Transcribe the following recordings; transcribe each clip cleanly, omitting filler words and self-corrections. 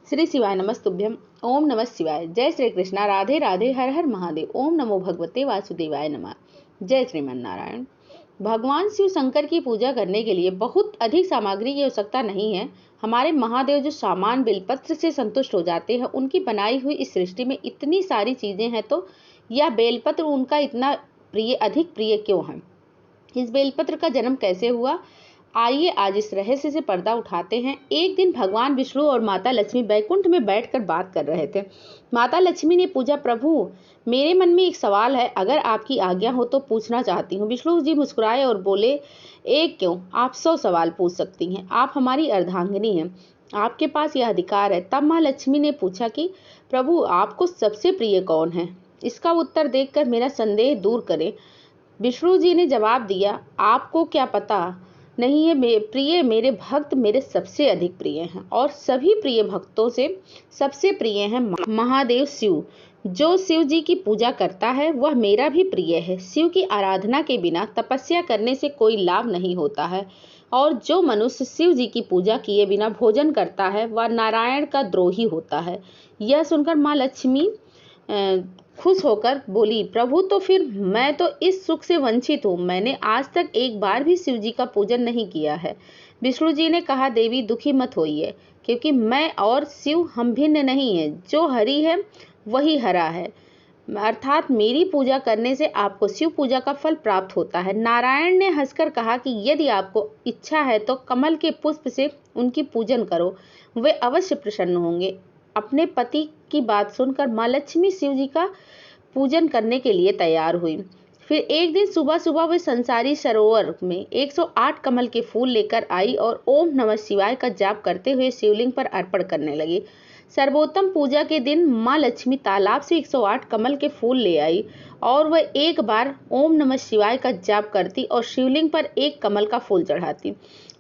श्री शिवाय नमस्तुभ्यम। ओम नमः शिवाय। जय श्री कृष्णा। राधे राधे। हर हर महादेव। ओम नमो भगवते वासुदेवाय नमः। जय श्रीमन नारायण। भगवान शिव शंकर की पूजा करने के लिए बहुत अधिक सामग्री की आवश्यकता नहीं है। हमारे महादेव जो सामान बेलपत्र से संतुष्ट हो जाते हैं, उनकी बनाई हुई इस सृष्टि में इतनी सारी चीजें हैं, तो यह बेलपत्र उनका इतना प्रिय, अधिक प्रिय क्यों है? इस बेलपत्र का जन्म कैसे हुआ? आइए आज इस रहस्य से पर्दा उठाते हैं। एक दिन भगवान विष्णु और माता लक्ष्मी बैकुंठ में बैठकर बात कर रहे थे। माता लक्ष्मी ने पूछा, प्रभु मेरे मन में एक सवाल है, अगर आपकी आज्ञा हो तो पूछना चाहती हूँ। विष्णु जी मुस्कुराए और बोले, एक क्यों, आप 100 सवाल पूछ सकती हैं। आप हमारी अर्धांगिनी हैं, आपके पास यह अधिकार है। तब माँ लक्ष्मी ने पूछा कि प्रभु आपको सबसे प्रिय कौन है? इसका उत्तर देकर मेरा संदेह दूर करें। विष्णु जी ने जवाब दिया, आपको क्या पता नहीं है प्रिय, मेरे भक्त मेरे सबसे अधिक प्रिय हैं और सभी प्रिय भक्तों से सबसे प्रिय हैं महादेव शिव। जो शिव जी की पूजा करता है वह मेरा भी प्रिय है। शिव की आराधना के बिना तपस्या करने से कोई लाभ नहीं होता है, और जो मनुष्य शिव जी की पूजा किए बिना भोजन करता है वह नारायण का द्रोही होता है। यह सुनकर माँ लक्ष्मी खुश होकर बोली, प्रभु तो फिर मैं तो इस सुख से वंचित हूँ। मैंने आज तक एक बार भी शिव जी का पूजन नहीं किया है। विष्णु जी ने कहा, देवी दुखी मत होइए, क्योंकि मैं और शिव हम भिन्न नहीं है। जो हरि है वही हरा है, अर्थात मेरी पूजा करने से आपको शिव पूजा का फल प्राप्त होता है। नारायण ने हंसकर कहा कि यदि आपको इच्छा है तो कमल के पुष्प से उनकी पूजन करो, वे अवश्य प्रसन्न होंगे। अपने पति की बात सुनकर माँ लक्ष्मी शिव जी का पूजन करने के लिए तैयार हुई। फिर एक दिन सुबह सुबह वे संसारी सरोवर में 108 कमल के फूल लेकर आई और ओम नमः शिवाय का जाप करते हुए शिवलिंग पर अर्पण करने लगी। सर्वोत्तम पूजा के दिन माँ लक्ष्मी तालाब से 108 कमल के फूल ले आई और वह एक बार ओम नमः शिवाय का जाप करती और शिवलिंग पर एक कमल का फूल चढ़ाती।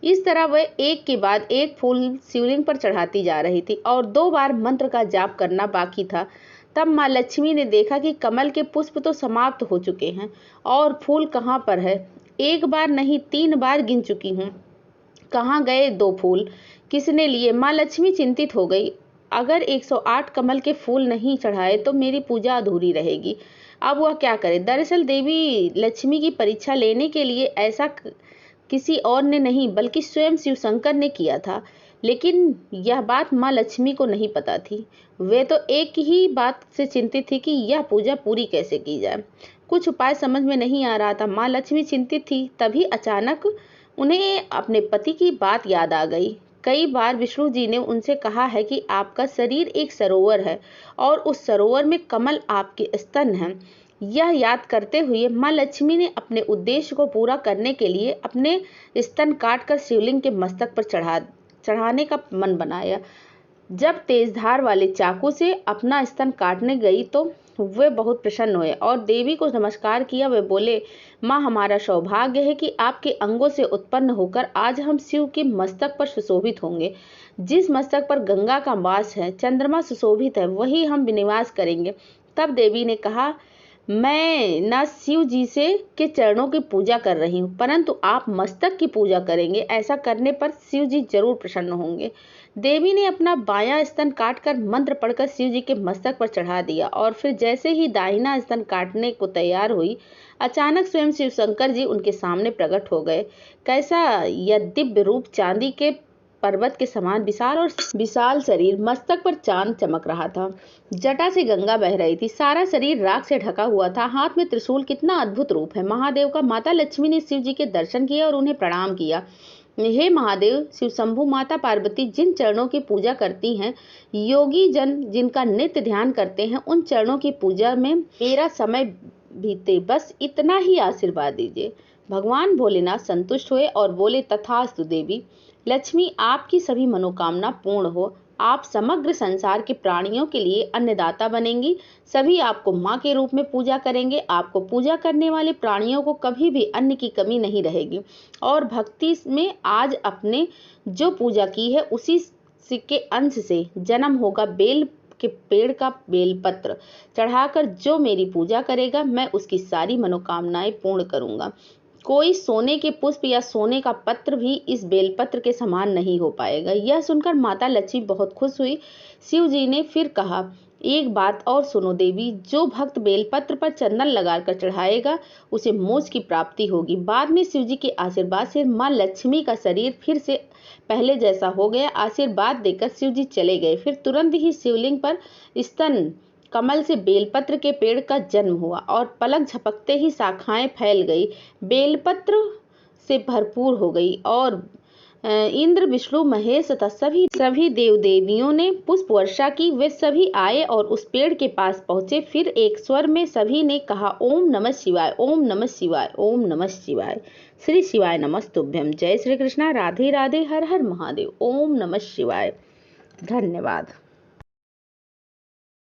इस तरह वह एक के बाद एक फूल शिवलिंग पर चढ़ाती जा रही थी और 2 बार मंत्र का जाप करना बाकी था। तब माँ लक्ष्मी ने देखा कि कमल के पुष्प तो समाप्त हो चुके हैं और फूल कहाँ पर है। एक बार नहीं 3 बार गिन चुकी हूँ, कहाँ गए 2 फूल, किसने लिए? माँ लक्ष्मी चिंतित हो गई। अगर 108 कमल के फूल नहीं चढ़ाए तो मेरी पूजा अधूरी रहेगी। अब वह क्या करे? दरअसल देवी लक्ष्मी की परीक्षा लेने के लिए ऐसा किसी और ने नहीं बल्कि स्वयं शिव शंकर ने किया था। लेकिन यह बात माँ लक्ष्मी को नहीं पता थी। वे तो एक ही बात से चिंतित थी कि यह पूजा पूरी कैसे की जाए। कुछ उपाय समझ में नहीं आ रहा था। माँ लक्ष्मी चिंतित थी, तभी अचानक उन्हें अपने पति की बात याद आ गई। कई बार विष्णु जी ने उनसे कहा है कि आपका शरीर एक सरोवर है और उस सरोवर में कमल आपके स्तन हैं। यह याद करते हुए माँ लक्ष्मी ने अपने उद्देश्य को पूरा करने के लिए अपने स्तन काटकर शिवलिंग के मस्तक पर चढ़ाने का मन बनाया। जब तेजधार वाले चाकू से अपना स्तन काटने गई तो वे बहुत प्रसन्न हुए और देवी को नमस्कार किया। वे बोले, माँ हमारा सौभाग्य है कि आपके अंगों से उत्पन्न होकर आज हम शिव के मस्तक पर सुशोभित होंगे। जिस मस्तक पर गंगा का वास है, चंद्रमा सुशोभित है, वही हम निवास करेंगे। तब देवी ने कहा, मैं न शिव जी से के चरणों की पूजा कर रही हूँ, परंतु आप मस्तक की पूजा करेंगे। ऐसा करने पर शिव जी जरूर प्रसन्न होंगे। देवी ने अपना बायां स्तन काटकर मंत्र पढ़कर शिव जी के मस्तक पर चढ़ा दिया और फिर जैसे ही दाहिना स्तन काटने को तैयार हुई, अचानक स्वयं शिव शंकर जी उनके सामने प्रकट हो गए। कैसा यह दिव्य रूप! चांदी के पर्वत के समान विशाल शरीर, मस्तक पर चांद चमक रहा था, जटा से गंगा बह रही थी, सारा शरीर राख से ढका हुआ था, हाथ में त्रिशूल। कितना अद्भुत रूप है महादेव का! माता लक्ष्मी ने शिव जी के दर्शन किए और उन्हें प्रणाम किया। हे महादेव शिव शंभु, माता पार्वती जिन चरणों की पूजा करती हैं, योगी जन जिनका नित्य ध्यान करते हैं, उन चरणों की पूजा में मेरा समय बीते, बस इतना ही आशीर्वाद दीजिए। भगवान भोलेनाथ संतुष्ट हुए और बोले, तथास्तु देवी लक्ष्मी, आपकी सभी मनोकामना पूर्ण हो। आप समग्र संसार के प्राणियों के लिए अन्नदाता बनेंगी। सभी आपको माँ के रूप में पूजा करेंगे। आपको पूजा करने वाले प्राणियों को कभी भी अन्न की कमी नहीं रहेगी और भक्ति में आज अपने जो पूजा की है उसी के अंश से जन्म होगा। बेल के पेड़ का बेलपत्र चढ़ाकर जो मेरी पूजा करेगा, मैं उसकी सारी मनोकामनाएं पूर्ण करूंगा। कोई सोने के पुष्प या सोने का पत्र भी इस बेलपत्र के समान नहीं हो पाएगा। यह सुनकर माता लक्ष्मी बहुत खुश हुई। शिव जी ने फिर कहा, एक बात और सुनो देवी, जो भक्त बेलपत्र पर चंदन लगाकर चढ़ाएगा उसे मोक्ष की प्राप्ति होगी। बाद में शिव जी के आशीर्वाद से माँ लक्ष्मी का शरीर फिर से पहले जैसा हो गया। आशीर्वाद देकर शिव जी चले गए। फिर तुरंत ही शिवलिंग पर स्तन कमल से बेलपत्र के पेड़ का जन्म हुआ और पलक झपकते ही शाखाएं फैल गई, बेलपत्र से भरपूर हो गई और इंद्र, विष्णु, महेश तथा सभी देव देवियों ने पुष्प वर्षा की। वे सभी आए और उस पेड़ के पास पहुंचे। फिर एक स्वर में सभी ने कहा, ओम नमः शिवाय, ओम नमः शिवाय, ओम नमः शिवाय। श्री शिवाय नमस्तुभ्यम। जय श्री कृष्णा। राधे राधे। हर हर महादेव। ओम नमः शिवाय। धन्यवाद।